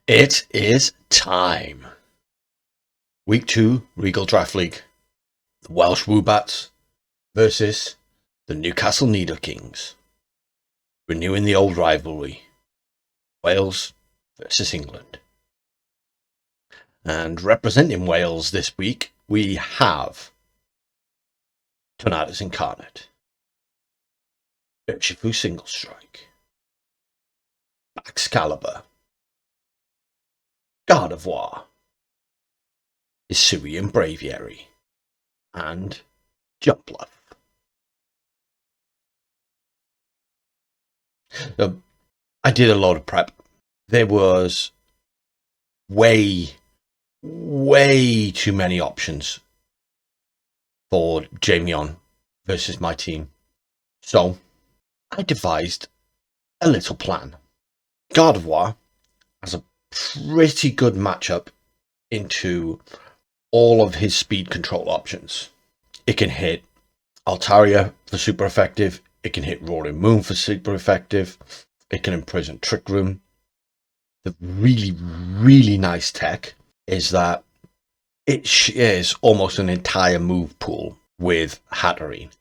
It is time. Week 2, Regal Draft League. The Welsh Woobats versus the Newcastle Nidokings. Renewing the old rivalry. Wales versus England. And representing Wales this week, we have Tornadoes Incarnate. Urshifu Single Strike. Excalibur. God of War. Isui and Braviary. And Jumpluff. I did a lot of prep. There was way too many options for Jamion versus my team. So I devised a little plan. God of War has a pretty good matchup into all of his speed control options. It can hit Altaria for super effective. It can hit Roaring Moon for super effective. It can imprison Trick Room. The really nice tech is that it shares almost an entire move pool with Hatterene.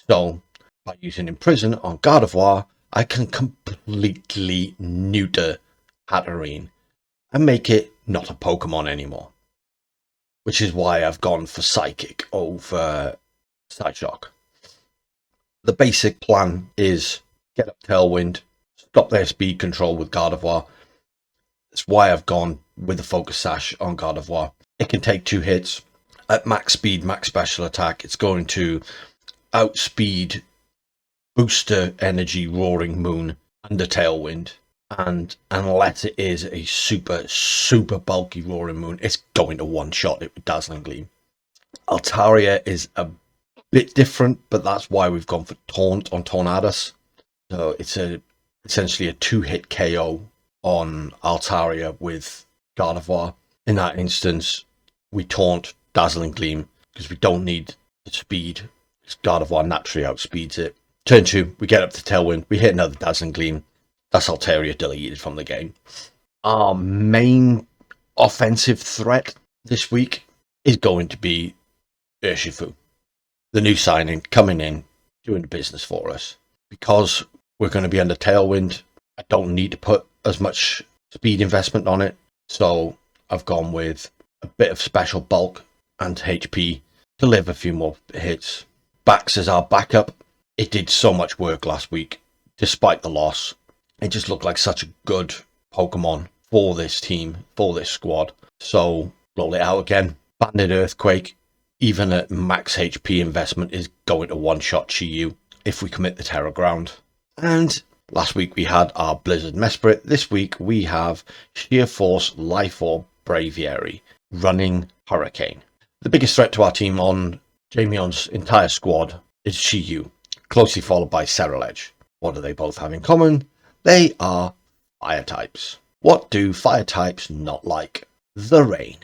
So by using Imprison on God of War, I can completely neuter Hatterene and make it not a Pokemon anymore. Which is why I've gone for Psychic over Psyshock. The basic plan is get up Tailwind, stop their speed control with God of War. That's why I've gone with the Focus Sash on God of War. It can take 2 hits at max speed, max special attack. It's going to outspeed Booster Energy Roaring Moon under Tailwind. And unless it is a super bulky Roaring Moon, it's going to one-shot it with Dazzling Gleam. Altaria is a bit different, but that's why we've gone for Taunt on Tornadoes. So it's essentially a 2-hit KO on Altaria with God of War. In that instance, we Taunt Dazzling Gleam because we don't need the speed. God of War naturally outspeeds it. Turn 2, we get up to Tailwind, we hit another Dazzling Gleam. That's Altaria deleted from the game. Our main offensive threat this week is going to be Urshifu, the new signing coming in, doing the business for us. Because we're going to be under Tailwind, I don't need to put as much speed investment on it. So I've gone with a bit of special bulk and HP to live a few more hits. Bax as our backup. It did so much work last week, despite the loss. It just looked like such a good Pokemon for this team, for this squad. So roll it out again. Banded Earthquake, even at max HP investment, is going to one-shot Chi-Yu if we commit the Terra Ground. And last week we had our Blizzard Mesprit. This week we have Sheer Force, Life Orb, Braviary running Hurricane. The biggest threat to our team on Jamion's entire squad is Chi-Yu, closely followed by Ceruledge. What do they both have in common? They are fire types. What do fire types not like? The rain.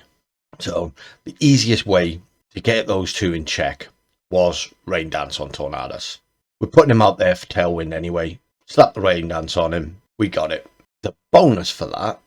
So the easiest way to get those two in check was Rain Dance on Tornadoes. We're putting him out there for Tailwind anyway. Slap the Rain Dance on him. We got it. The bonus for that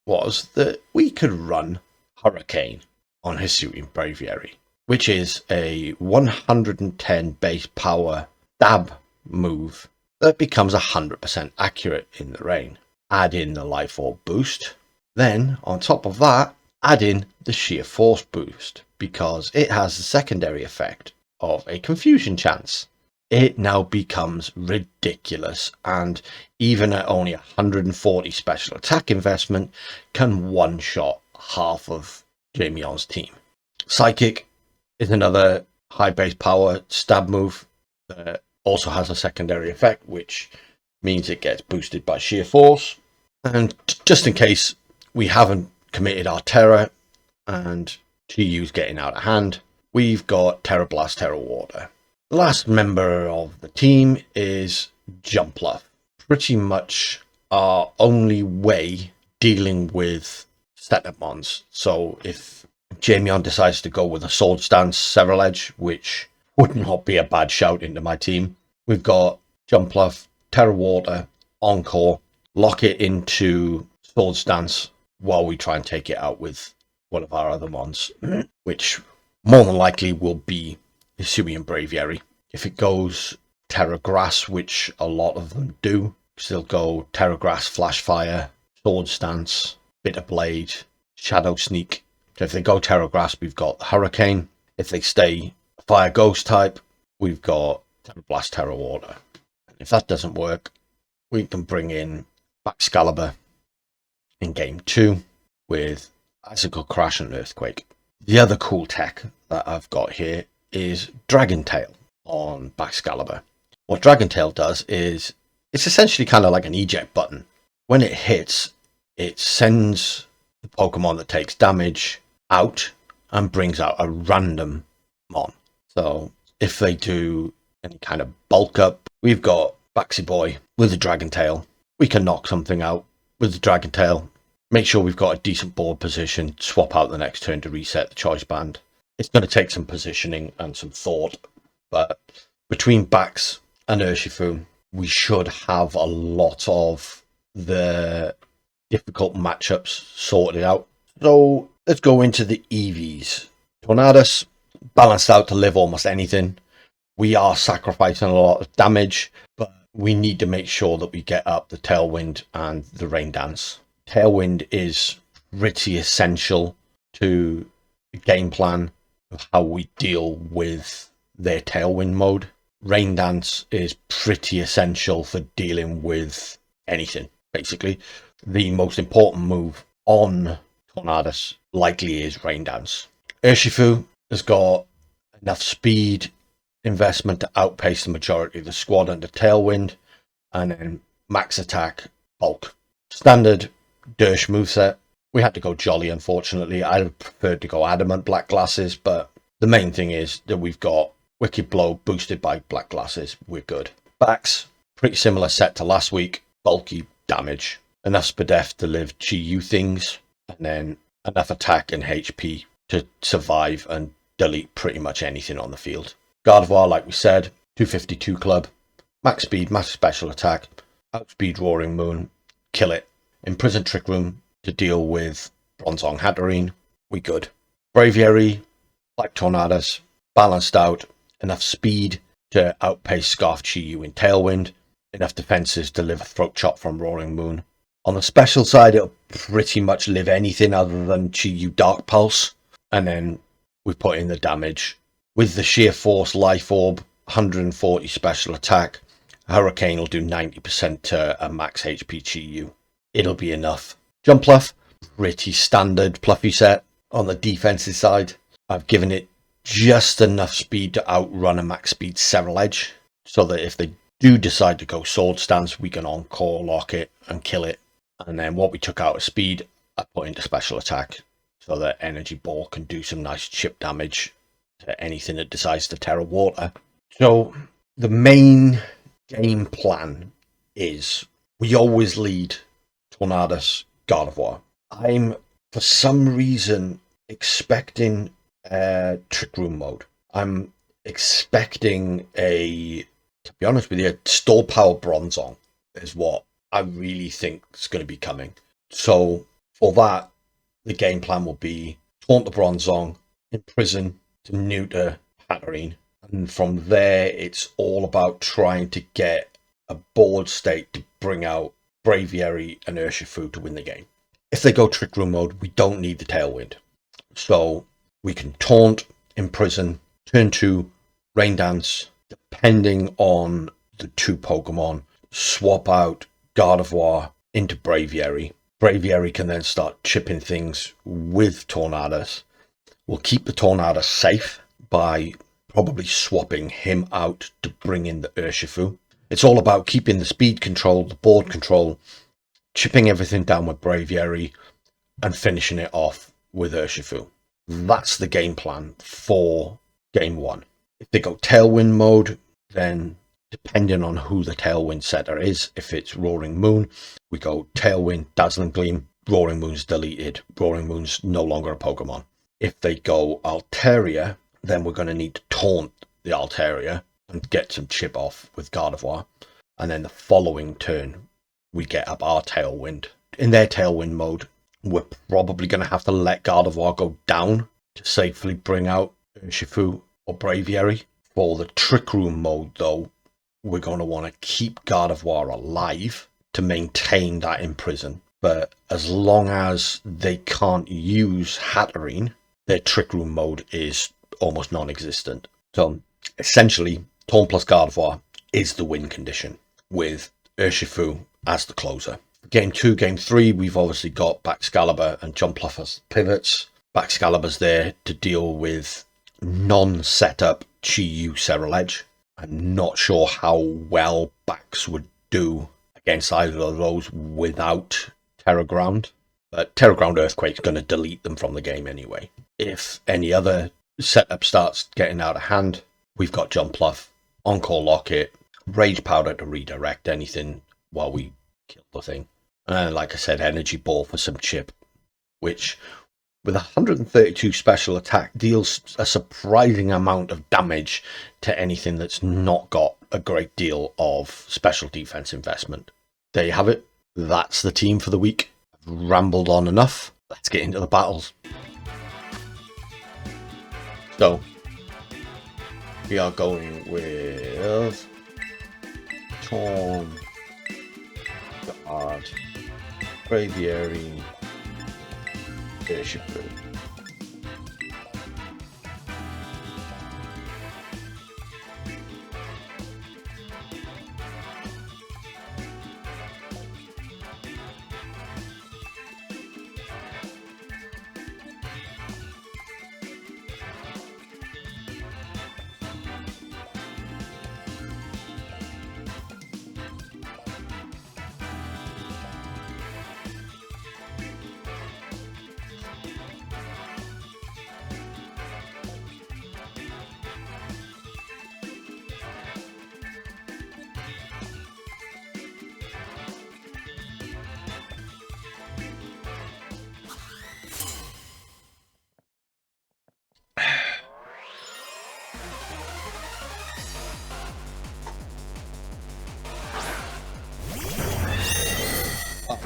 was that we could run Hurricane on Hisui and Braviary, which is a 110 base power stab move that becomes 100% accurate in the rain. Add in the Life Orb boost. Then, on top of that, add in the Sheer Force boost, because it has the secondary effect of a confusion chance. It now becomes ridiculous, and even at only 140 special attack investment, can one-shot half of Jamion's team. Psychic is another high base power stab move that also has a secondary effect, which means it gets boosted by Sheer Force. And just in case we haven't committed our Terra and Chi-Yu's getting out of hand, we've got Terra Blast, Terra Water. The last member of the team is Jumpluff. Pretty much our only way dealing with setup mons. So if Jamion decides to go with a Sword Stance Ceruledge, which would not be a bad shout into my team, we've got Jumpluff, Terra Water, Encore, lock it into Sword Stance while we try and take it out with one of our other mons, which more than likely will be Hisuian Braviary. If it goes Terra Grass, which a lot of them do, they'll go Terra Grass, Flash Fire, Sword Stance, Bitter Blade, Shadow Sneak. So if they go Terra Grass, we've got Hurricane. If they stay Fire Ghost type, we've got Terra Blast, Terra Water. If that doesn't work, we can bring in Baxcalibur in game 2 with Icicle Crash and Earthquake. The other cool tech that I've got here is Dragon Tail on Baxcalibur. What Dragon Tail does is it's essentially kind of like an eject button. When it hits, it sends the Pokemon that takes damage out and brings out a random mon. So if they do any kind of bulk up, we've got Baxi Boy with the Dragon Tail. We can knock something out with the Dragon Tail. Make sure we've got a decent board position, swap out the next turn to reset the choice band. It's going to take some positioning and some thought, but between Bax and Urshifu, we should have a lot of the difficult matchups sorted out. So let's go into the EVs. Tornadus, balanced out to live almost anything. We are sacrificing a lot of damage, but we need to make sure that we get up the Tailwind and the Rain Dance. Tailwind is pretty essential to the game plan of how we deal with their Tailwind mode. Rain Dance is pretty essential for dealing with anything, basically. The most important move on Tornadus likely is Rain Dance. Urshifu has got enough speed investment to outpace the majority of the squad under Tailwind, and then max attack, bulk. Standard Dersh moveset. We had to go Jolly, unfortunately. I'd have preferred to go Adamant Black Glasses, but the main thing is that we've got Wicked Blow boosted by Black Glasses. We're good. Bax, pretty similar set to last week. Bulky damage. Enough Spadef to live GU things, and then enough attack and HP to survive and delete pretty much anything on the field. Gardevoir, like we said, 252 club. Max speed, max special attack. Outspeed Roaring Moon. Kill it. Imprison Trick Room to deal with Bronzong Hatterene. We good. Braviary, like Tornadus, balanced out. Enough speed to outpace Scarf Chi-Yu in Tailwind. Enough defenses to live a Throat Chop from Roaring Moon. On the special side, it'll pretty much live anything other than Chi-Yu Dark Pulse. And then we put in the damage. With the Sheer Force Life Orb, 140 special attack. Hurricane will do 90% to a max HP Chi-Yu. It'll be enough. Jumpluff, pretty standard Pluffy set. On the defensive side, I've given it just enough speed to outrun a max speed Serral Edge, so that if they do decide to go Sword Stance, we can Encore Lock it and kill it. And then what we took out of speed, I put into special attack, so that Energy Ball can do some nice chip damage to anything that decides to Terra Water. So the main game plan is we always lead Tornadus Gardevoir. I'm, for some reason, expecting a Trick Room mode. I'm expecting to be honest with you, Store Power Bronzong is what I really think is going to be coming. So for that, the game plan will be taunt the Bronzong, imprison to neuter Hatterene, and from there it's all about trying to get a board state to bring out Braviary and Urshifu to win the game. If they go Trick Room mode, we don't need the Tailwind. So we can taunt, imprison, turn 2, Rain Dance, depending on the two Pokemon, swap out Gardevoir into Braviary. Braviary can then start chipping things with Tornadus. We'll keep the Tornadus safe by probably swapping him out to bring in the Urshifu. It's all about keeping the speed control, the board control, chipping everything down with Braviary, and finishing it off with Urshifu. That's the game plan for game 1. If they go Tailwind mode, then depending on who the Tailwind setter is, if it's Roaring Moon, we go Tailwind, Dazzling Gleam, Roaring Moon's deleted, Roaring Moon's no longer a Pokemon. If they go Altaria, then we're going to need to taunt the Altaria and get some chip off with Gardevoir. And then the following turn, we get up our Tailwind in their Tailwind mode, we're probably going to have to let Gardevoir go down to safely bring out Urshifu or Braviary. For the Trick Room mode, though, we're going to want to keep Gardevoir alive to maintain that imprison. But as long as they can't use Hatterene, their Trick Room mode is almost non-existent. So essentially, Taunt plus Gardevoir is the win condition, with Urshifu as the closer. Game 2, Game 3, we've obviously got Baxcalibur and Jumpluff as pivots. Baxcalibur's there to deal with non-setup Chi-Yu Ceruledge. I'm not sure how well Bax would do against either of those without Terra Ground, but Terra Ground Earthquake's going to delete them from the game anyway. If any other setup starts getting out of hand, we've got Jumpluff, Encore Locket, Rage Powder to redirect anything while we kill the thing. And like I said, Energy Ball for some chip, which with 132 special attack deals a surprising amount of damage to anything that's not got a great deal of special defense investment. There you have it. That's the team for the week. I've rambled on enough. Let's get into the battles. So, we are going with Torn, Guard, Braviary, Urshifu.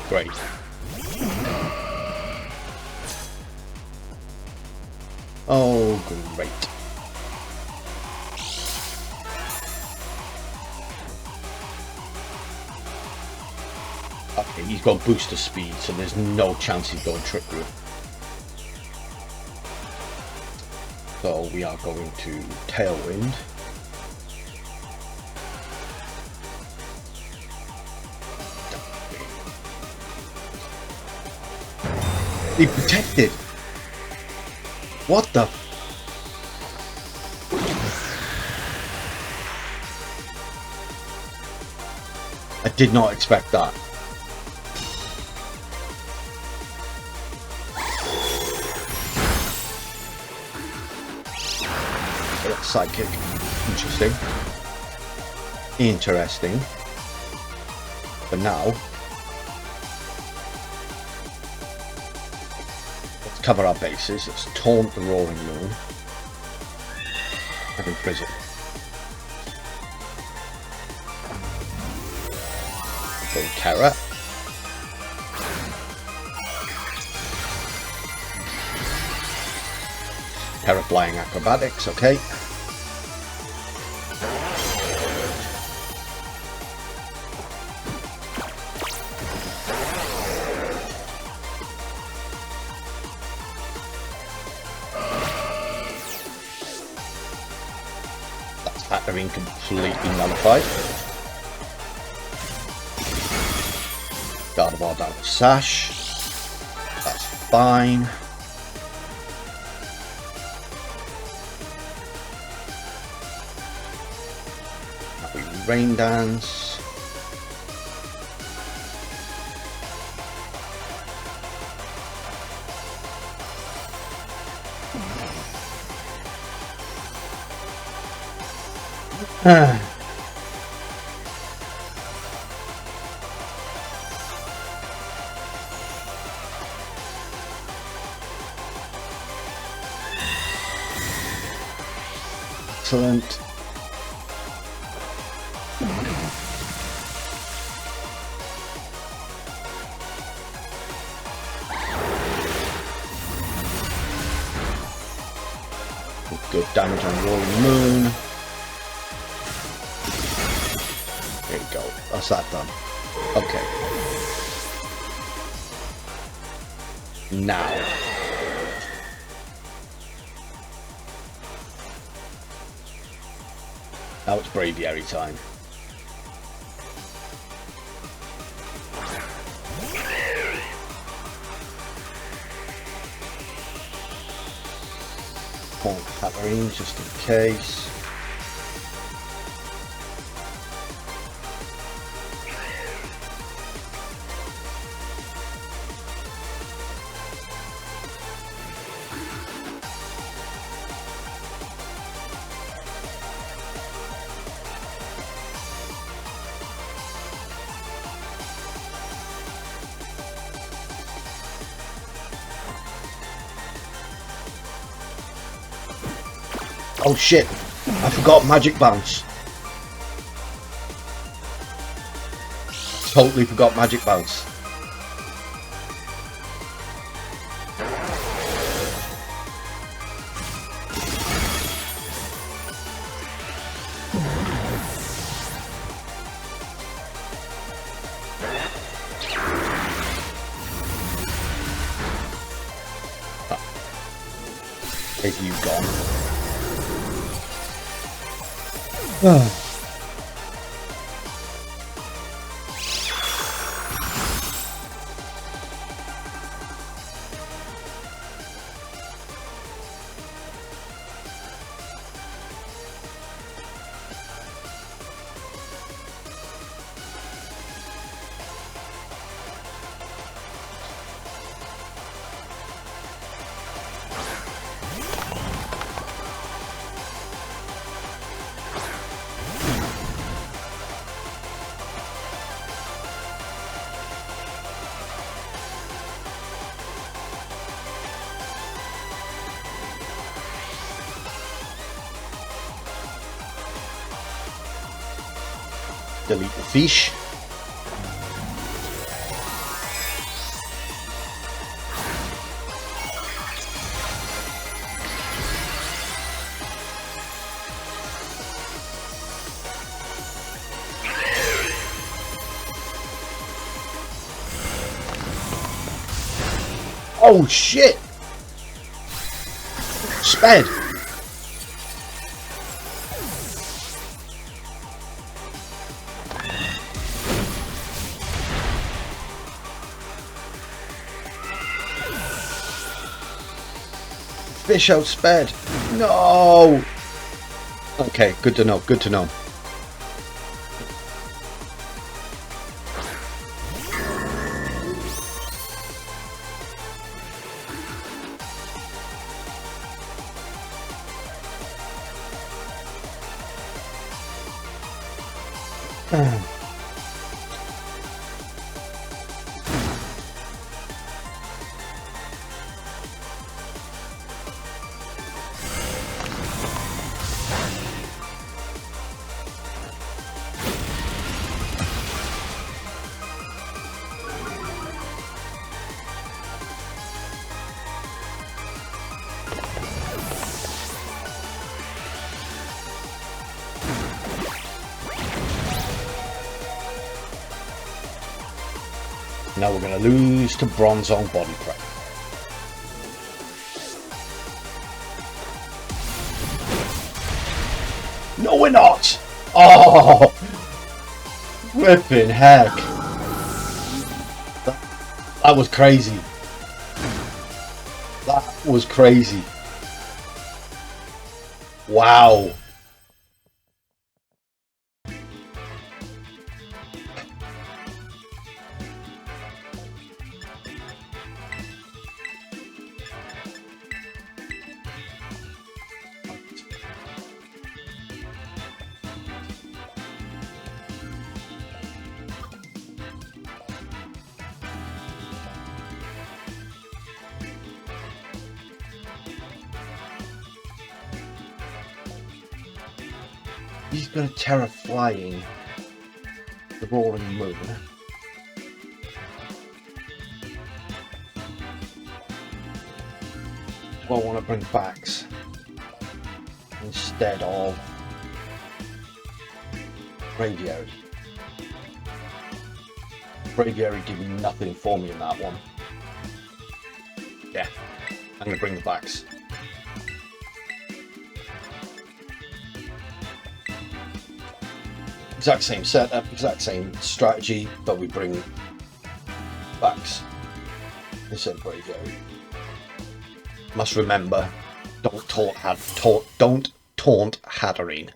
Great. Oh, great. Okay, he's got booster speed, so there's no chance he's going Trick Room. So we are going to Tailwind. He protected. What the? I did not expect that. Sidekick. Interesting. Interesting. But now, let's cover our bases. Let's taunt the Roaring Moon and imprison. So Terra. Terra Flying Acrobatics, okay. Hatterene completely nullified. Gardevoir down with Sash. That's fine. We Rain Dance. Excellent. Good damage on Rolling Moon. There you go. That's that done. Okay. Now. Now it's Braviary time. Hammering just in case. Oh shit, I forgot Magic Bounce. Totally forgot Magic Bounce. Where's you gone? Delete the fish. Oh shit! Sped! Fish outsped. No. Okay, good to know. Good to know. Now we're going to lose to bronze on body prep. No, we're not! Oh! Flipping heck. That was crazy. That was crazy. Wow. He's going to Terra Flying the Rolling Moon. Do I want to bring backs? instead of Braviary. Braviary did nothing for me in that one. Yeah, I'm going to bring the backs. Exact same setup, exact same strategy, but we bring backs instead of Braviary. Must remember, don't taunt Hatterene.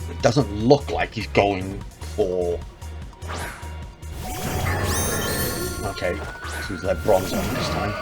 It doesn't look like he's going for... Okay, so he's let bronze on this time.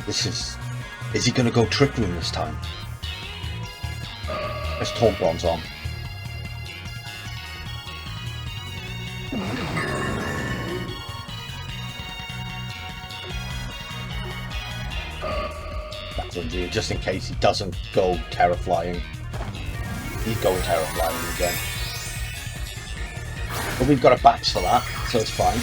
This is he going to go trickling this time? Let's taunt bronze on. That's undo, just in case he doesn't go terror flying. He's going terror flying again. But we've got a backs for that, so it's fine.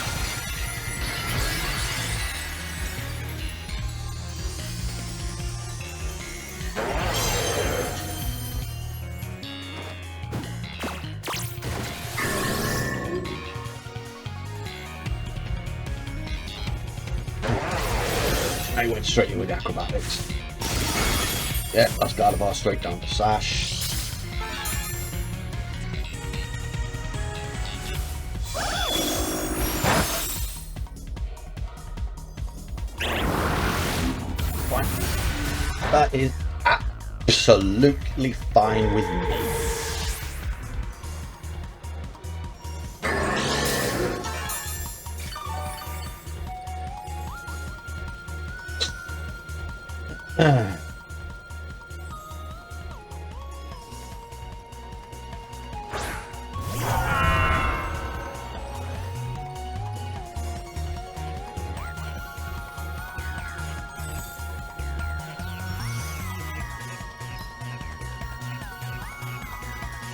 I went straight in with acrobatics. Yeah, that's Gardevoir straight down to Sash. Fine. That is absolutely fine with me.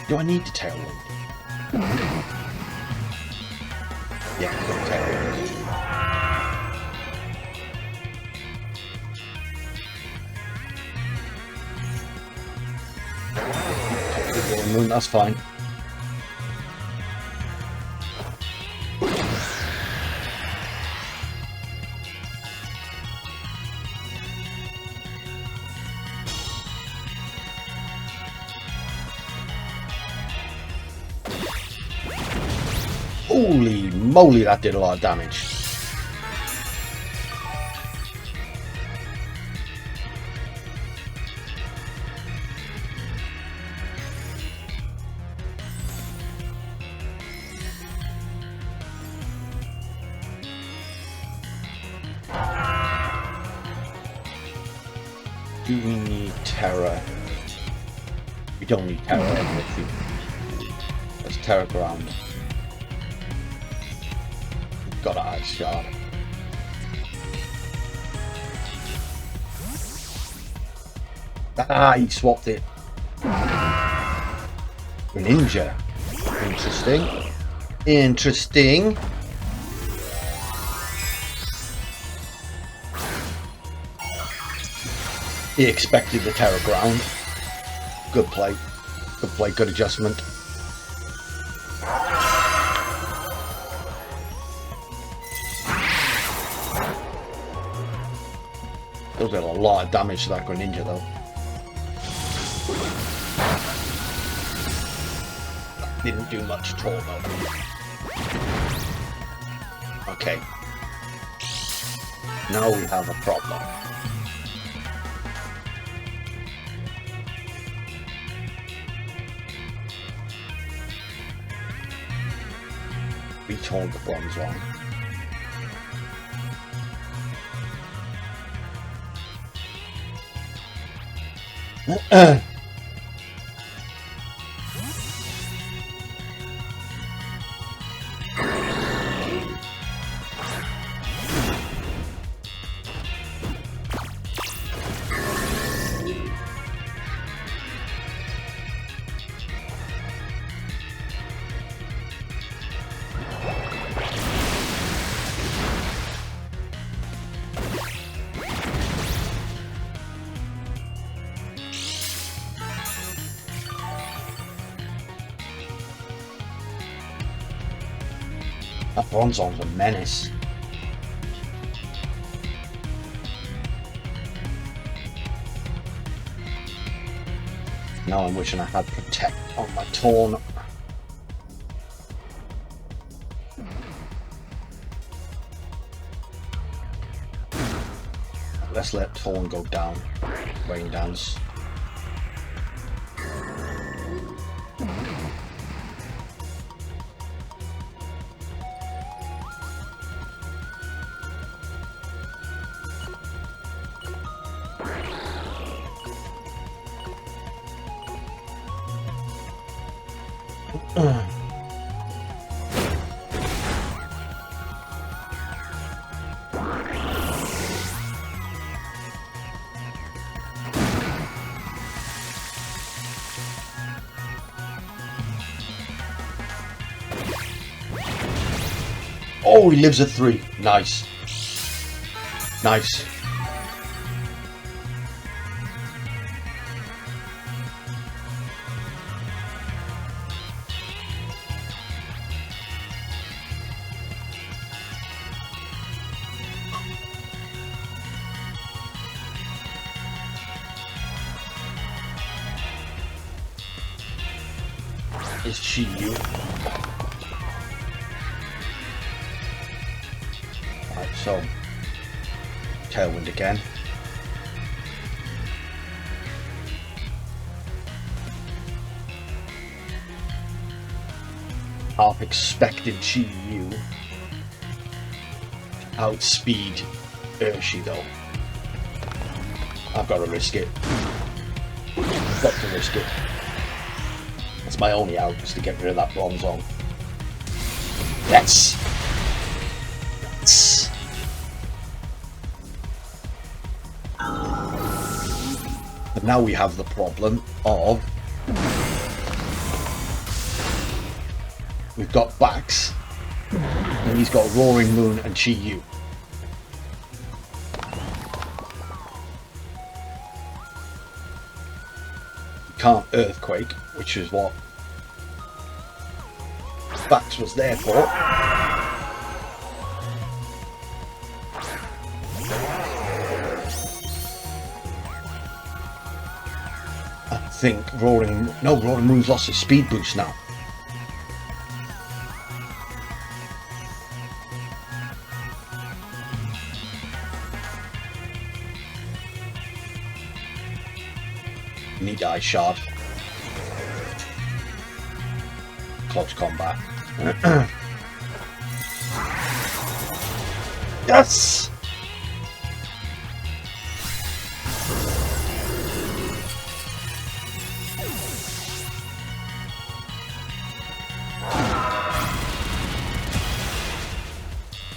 Do I need to Tailwind? Yeah, I've got Tailwind. Moon, that's fine. Holy moly, that did a lot of damage. Do we need Terra? We don't need Terra. Let's Terra Ground. Got an Ice Shard. Ah, he swapped it. Ninja. Interesting. Interesting. He expected the Terra Ground. Good play. Good play, good adjustment. Does a lot of damage to that Greninja though. That didn't do much at all though. Okay. Now we have a problem. We told the bronze one. That Bronzong's a menace. Now I'm wishing I had Protect on my Taunt. Let's let Taunt go down. Rain Dance. Oh, he lives at 3. Nice. Nice. Is she you? Right, so Tailwind again. Half expected you outspeed Urshifu though. I've got to risk it. Got to risk it. That's my only out, just to get rid of that Bronzong. Yes! Yes! But now we have the problem of we've got Bax and he's got Roaring Moon and Chi-Yu. Can't Earthquake, which is what Bax was there for. I think Roaring Moon's lost its speed boost now. Need Ice Shard. Close combat. Yes!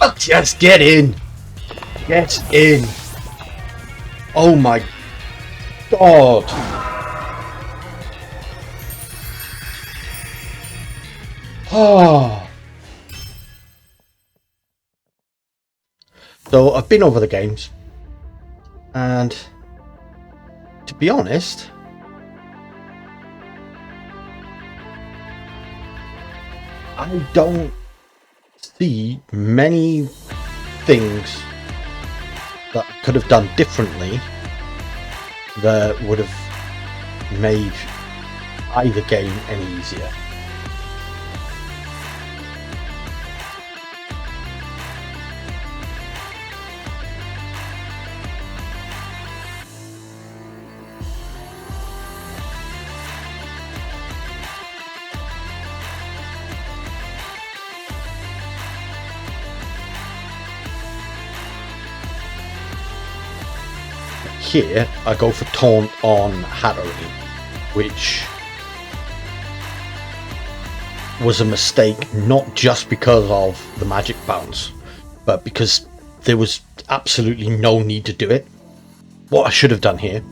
Oh, just get in! Get in! Oh my god! Oh. So I've been over the games, and to be honest, I don't see many things that I could have done differently that would have made either game any easier. here I go for taunt on Hatterene, which was a mistake, not just because of the magic bounce, but because there was absolutely no need to do it. What I should have done here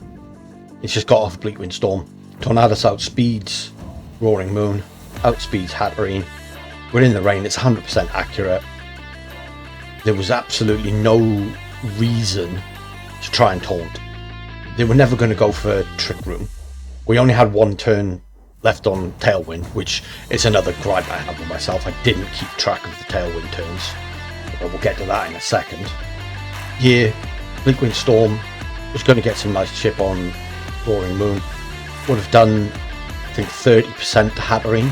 is just got off Bleak Windstorm. Tornadus outspeeds Roaring Moon, outspeeds Hatterene. We're in the rain, it's 100% accurate. There was absolutely no reason to try and taunt. They were never going to go for Trick Room. We only had one turn left on Tailwind, which is another gripe I have with myself. I didn't keep track of the Tailwind turns, but we'll get to that in a second. Here, Bleak Windstorm was going to get some nice chip on Roaring Moon. Would have done, I think, 30% to Hatterene.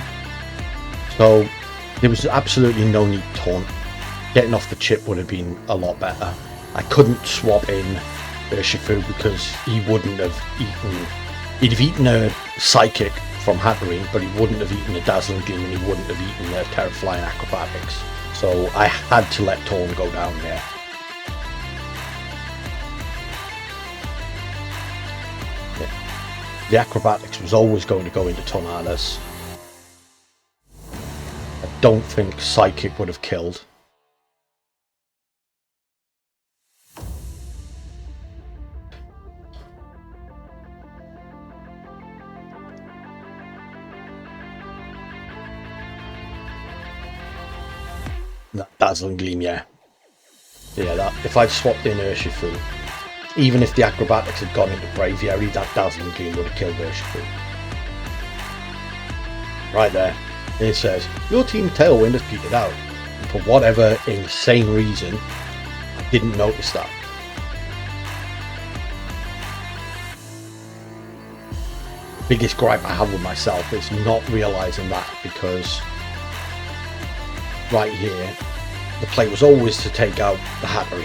So there was absolutely no need to taunt. Getting off the chip would have been a lot better. I couldn't swap in Urshifu because he wouldn't have eaten... He'd have eaten a Psychic from Hatterene, but he wouldn't have eaten a Dazzling Gleam, and he wouldn't have eaten a Terrifying Acrobatics. So I had to let Taunt go down there. The Acrobatics was always going to go into Tornadus. I don't think Psychic would have killed. That Dazzling Gleam, yeah. Yeah, that if I'd swapped in Urshifu, even if the Acrobatics had gone into Braviary, that Dazzling Gleam would have killed Urshifu. Right there. It says, your team Tailwind has petered out. And for whatever insane reason, I didn't notice that. The biggest gripe I have with myself is not realising that, because right here, the play was always to take out the Hatterene,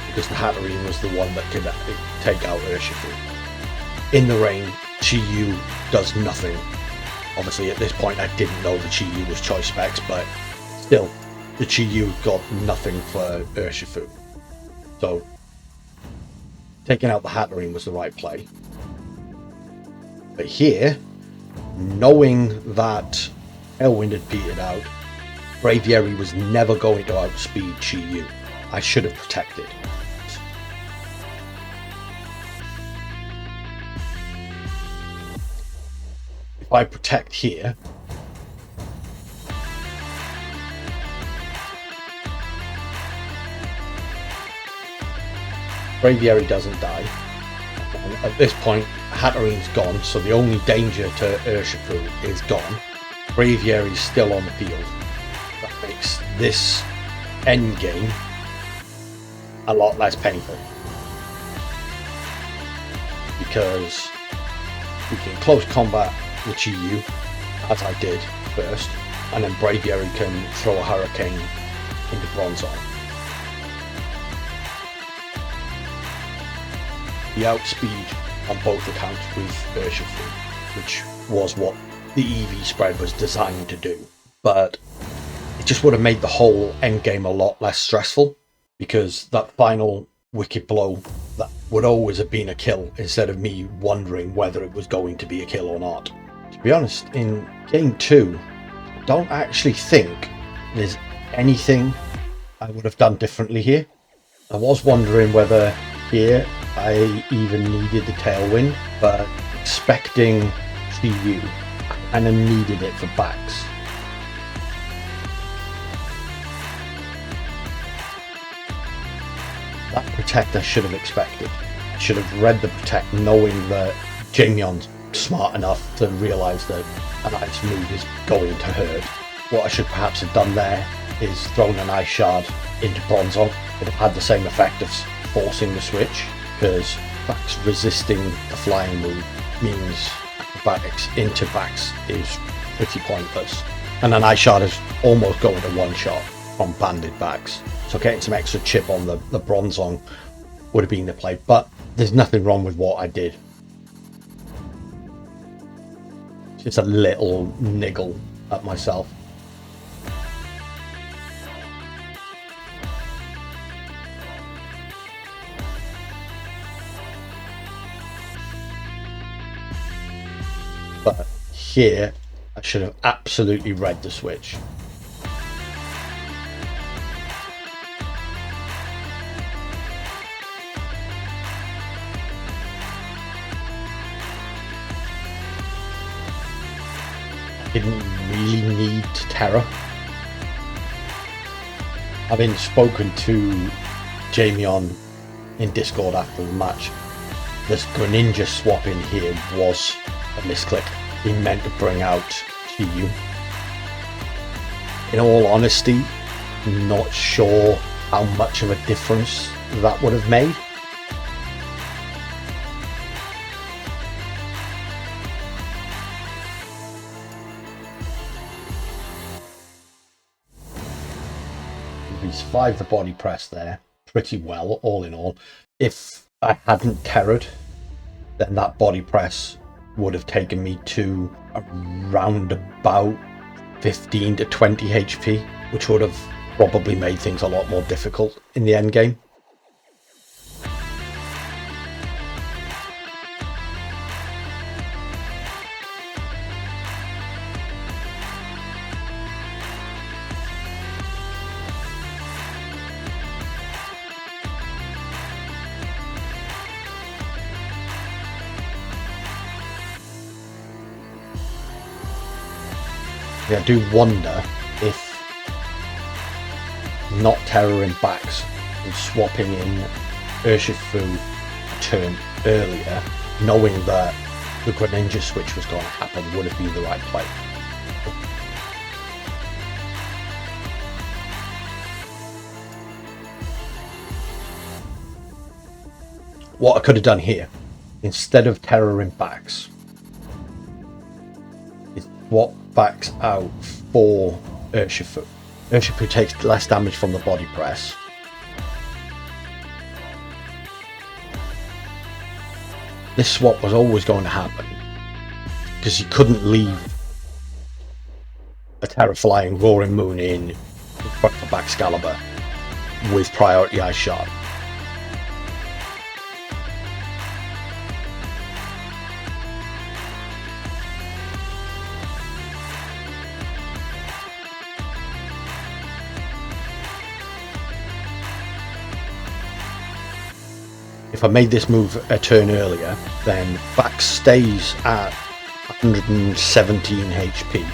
because the Hatterene was the one that could take out Urshifu. In the rain, Chi-Yu does nothing. Obviously at this point I didn't know the Chi-Yu was choice specs, but still, the Chi-Yu got nothing for Urshifu. So, taking out the Hatterene was the right play. But here, knowing that Tailwind had petered out, Braviary was never going to outspeed Chi-Yu. I should have protected. If I protect here, Braviary doesn't die. And at this point, Hatterene's gone, so the only danger to Urshifu is gone. Braviary's still on the field. That makes this end game a lot less painful, because we can close combat with Chi-Yu, as I did first, and then Braviary can throw a Hurricane into Bronzong. We outspeed on both accounts with Urshifu, which was what the EV spread was designed to do, but it just would have made the whole endgame a lot less stressful, because that final wicked blow, that would always have been a kill, instead of me wondering whether it was going to be a kill or not. To be honest, in game 2, I don't actually think there's anything I would have done differently here. I was wondering whether here I even needed the Tailwind, but expecting Chi-Yu, I kind of needed it for backs. That Protect I should have expected. I should have read the Protect knowing that Jamion's smart enough to realise that an Ice move is going to hurt. What I should perhaps have done there is thrown an Ice Shard into Bronzong. It would have had the same effect of forcing the switch, because backs resisting the flying move means Acrobatics into backs is pretty pointless. And an Ice Shard is almost going to one-shot from banded backs. So getting some extra chip on the Bronzong would have been the play, but there's nothing wrong with what I did. Just a little niggle at myself. here, I should have absolutely read the switch. Didn't really need terror. Having spoken to Jamie in Discord after the match, this Greninja swap in here was a misclick. He meant to bring out Chiyu. In all honesty, not sure how much of a difference that would have made. We survived the body press there pretty well, all in all. If I hadn't terrored, then that body press would have taken me to around about 15 to 20 HP, which would have probably made things a lot more difficult in the end game. I do wonder if not terroring backs and swapping in Urshifu a turn earlier, knowing that the Greninja switch was going to happen, would have been the right play. What I could have done here, instead of terroring backs, is swap backs out for Urshifu. Urshifu takes less damage from the body press. This swap was always going to happen because you couldn't leave a Terraflying Roaring Moon in front of Baxcalibur with priority Ice Shard. If I made this move a turn earlier, then Bax stays at 117 HP.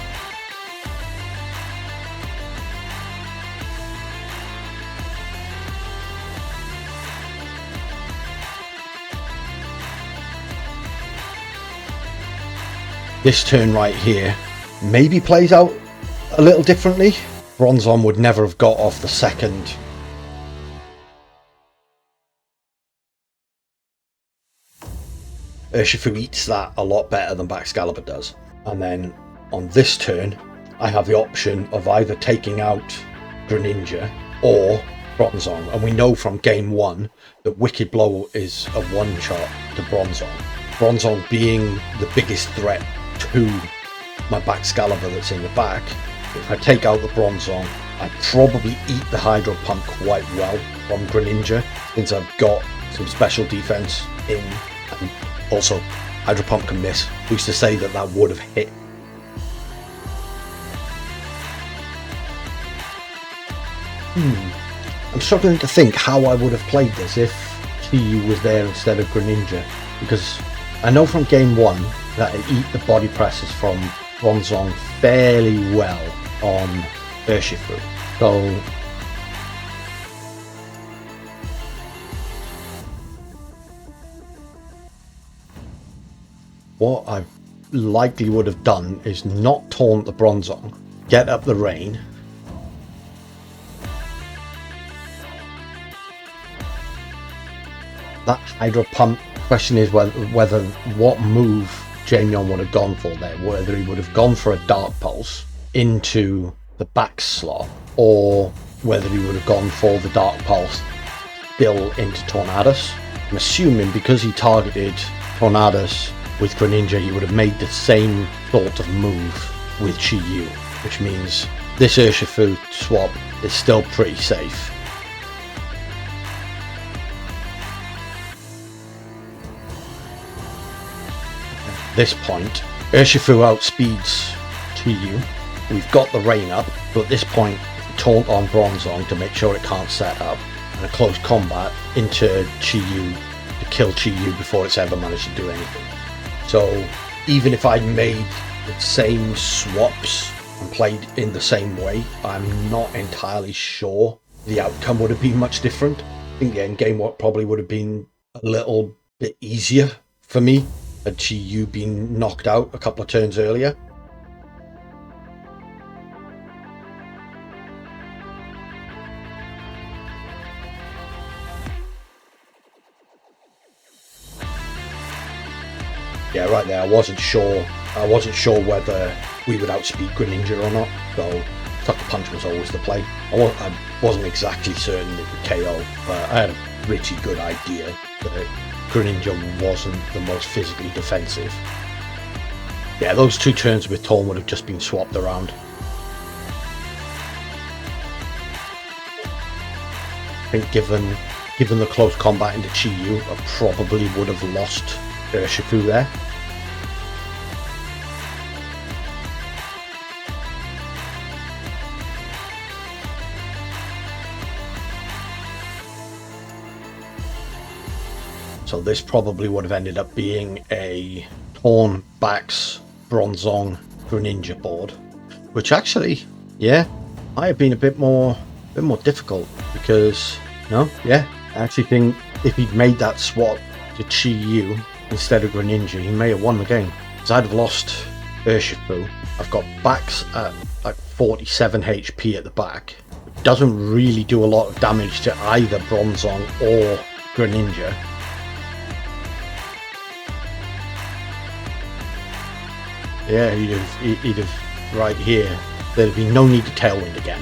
This turn right here maybe plays out a little differently. Bronzong would never have got off the second Urshifu eats that a lot better than Baxcalibur does. And then on this turn, I have the option of either taking out Greninja or Bronzong. And we know from game one that Wicked Blow is a one-shot to Bronzong. Bronzong being the biggest threat to my Baxcalibur that's in the back. If I take out the Bronzong, I probably eat the Hydro Pump quite well from Greninja, since I've got some special defense in. And also, Hydro Pump can miss. Who's to say that that would have hit? I'm struggling to think how I would have played this if Chiyu was there instead of Greninja, because I know from game one that I eat the body presses from Bronzong fairly well on Urshifu. So what I likely would have done is not taunt the Bronzong, get up the rain, that Hydro Pump. Question is whether what move Jamion would have gone for there, whether he would have gone for a Dark Pulse into the back slot, or whether he would have gone for the Dark Pulse still into Tornadus. I'm assuming because he targeted Tornadus with Greninja, he would have made the same sort of move with Chiyu, which means this Urshifu swap is still pretty safe. At this point, Urshifu outspeeds Chi-Yu. We've got the rain up, but at this point, taunt on Bronzong to make sure it can't set up, and a close combat into Chi-Yu to kill Chi-Yu before it's ever managed to do anything. So even if I made the same swaps and played in the same way, I'm not entirely sure the outcome would have been much different. I think the end game probably would have been a little bit easier for me had Chi-Yu been knocked out a couple of turns earlier. Yeah, right there, I wasn't sure whether we would outspeed Greninja or not, so Sucker Punch was always the play. I wasn't exactly certain it would KO, but I had a pretty good idea that Greninja wasn't the most physically defensive. Yeah, those 2 turns with Taunt would have just been swapped around. I think given the close combat into Chi-Yu, I probably would have lost Urshifu there. So this probably would have ended up being a Torn Backs Bronzong Greninja board, which actually, yeah, might have been a bit more difficult because I actually think if he'd made that swap to Chi-Yu instead of Greninja, he may have won the game. Because I'd have lost Urshifu. I've got Backs at like 47 HP at the back. It doesn't really do a lot of damage to either Bronzong or Greninja. Yeah, he'd have right here. There'd be no need to Tailwind again.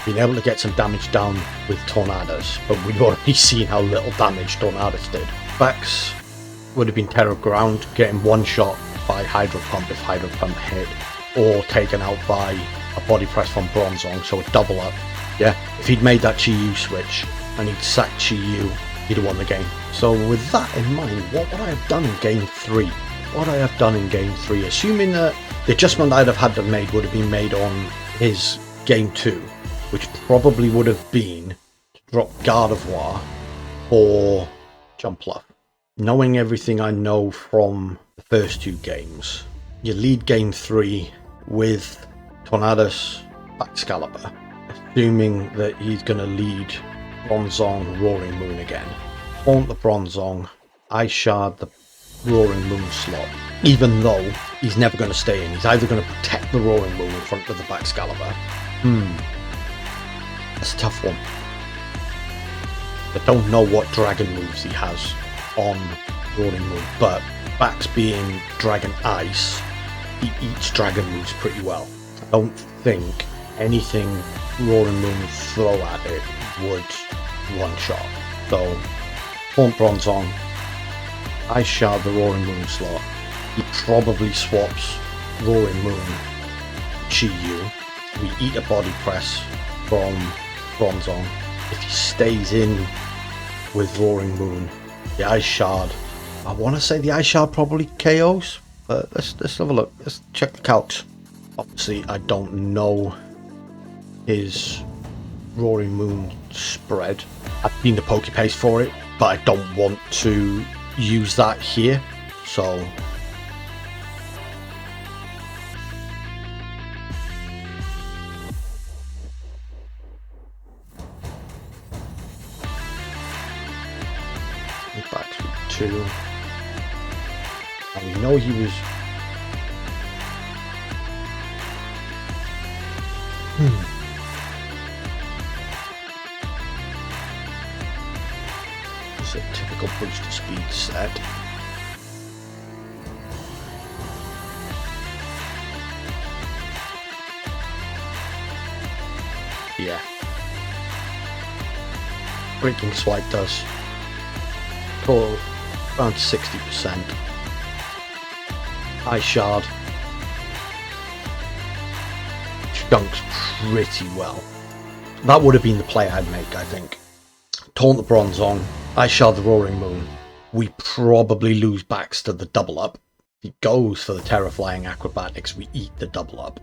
Been able to get some damage down with Tornadoes, but we've already seen how little damage Tornadoes did. Backs would have been Terror Ground, getting one shot by Hydro Pump if Hydro Pump hit, or taken out by a Body Press from Bronzong, so a double up. Yeah, if he'd made that Chi-Yu switch and he'd sacked Chi-Yu, he'd have won the game. So with that in mind, what would I have done in game 3? What I have done in game 3, assuming that the adjustment I'd have had to make would have been made on his game 2, which probably would have been to drop Gardevoir or Jumpluff. Knowing everything I know from the first 2 games, you lead game 3 with Tornadus Excalibur, assuming that he's going to lead Bronzong Roaring Moon again. Taunt the Bronzong, Ice Shard the Roaring Moon slot, even though he's never going to stay in. He's either going to protect the Roaring Moon in front of the Excalibur. That's a tough one. I don't know what dragon moves he has on Roaring Moon, but Bax being Dragon Ice, he eats dragon moves pretty well. I don't think anything Roaring Moon throw at it would one-shot. So, Taunt Bronzong, Ice Shard the Roaring Moon slot. He probably swaps Roaring Moon Chi-Yu. We eat a Body Press from Bronzong. If he stays in with Roaring Moon, the Ice Shard, I want to say the Ice Shard probably KOs, but let's have a look. Let's check the calcs. Obviously, I don't know his Roaring Moon spread. I've seen the Pokepaste for it, but I don't want to use that here, so back to 2, and we know he was it's a typical booster speed set. Yeah. Breaking Swipe does total around 60%. Ice Shard chunks pretty well. That would have been the play I'd make, I think. Taunt the Bronzong, Ice Shard the Roaring Moon. We probably lose backs to the double up, If he goes for the Terrifying Acrobatics, we eat the double up,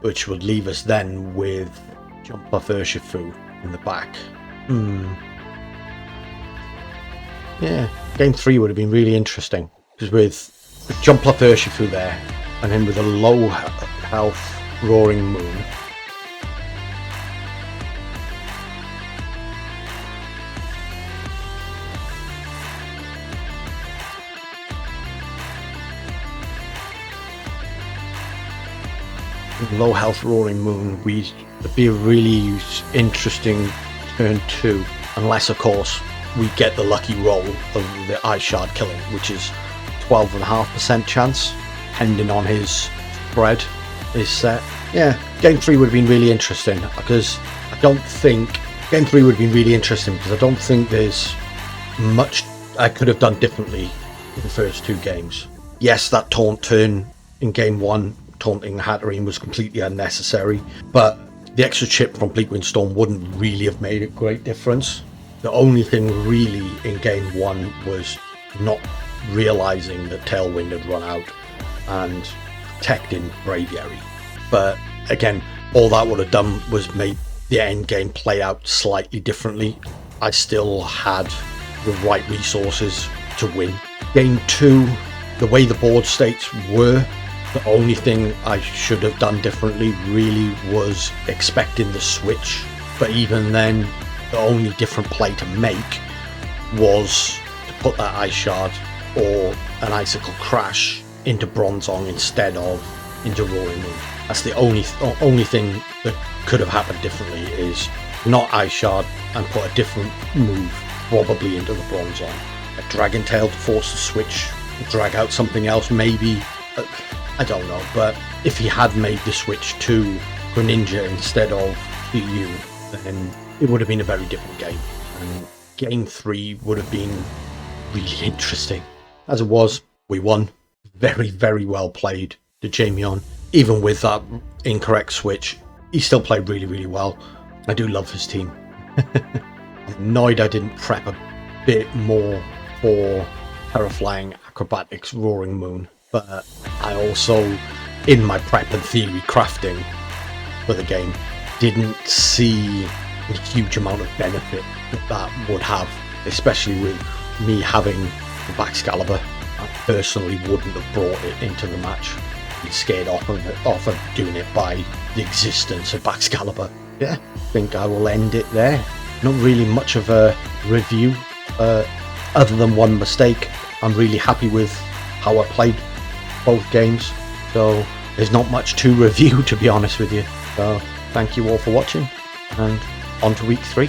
which would leave us then with Jump off Urshifu in the back. Yeah, game 3 would have been really interesting, because with Jump off Urshifu there, and then with a low health Roaring Moon, low health Roaring Moon, it'd be a really interesting turn 2, unless of course we get the lucky roll of the Ice Shard killing, which is 12.5% chance, depending on his spread is set. Yeah, game 3 would have been really interesting, because I don't think there's much I could have done differently in the first 2 games. Yes, that taunt turn in game 1, taunting Hatterene, was completely unnecessary, but the extra chip from Bleak Windstorm wouldn't really have made a great difference. The only thing really in game 1 was not realizing that Tailwind had run out and protecting Braviary. But again, all that would have done was made the end game play out slightly differently. I still had the right resources to win. Game 2, the way the board states were, the only thing I should have done differently really was expecting the switch. But even then, the only different play to make was to put that Ice Shard or an Icicle Crash into Bronzong instead of into Roaring Moon. That's the only thing that could have happened differently, is not Ice Shard and put a different move probably into the Bronzong. A Dragon Tail to force the switch, drag out something else maybe. I don't know, but if he had made the switch to Greninja instead of EU, then it would have been a very different game, and game 3 would have been really interesting. As it was, we won. Very, very well played to Jamion. Even with that incorrect switch, he still played really, really well. I do love his team. I'm annoyed I didn't prep a bit more for Terrifying Acrobatics Roaring Moon, but I also, in my prep and theory crafting for the game, didn't see a huge amount of benefit that would have, especially with me having the Baxcalibur. I personally wouldn't have brought it into the match. I'd be scared off of doing it by the existence of Baxcalibur. Yeah, I think I will end it there. Not really much of a review, other than one mistake. I'm really happy with how I played both games, so there's not much to review, to be honest with you. So thank you all for watching, and on to week 3.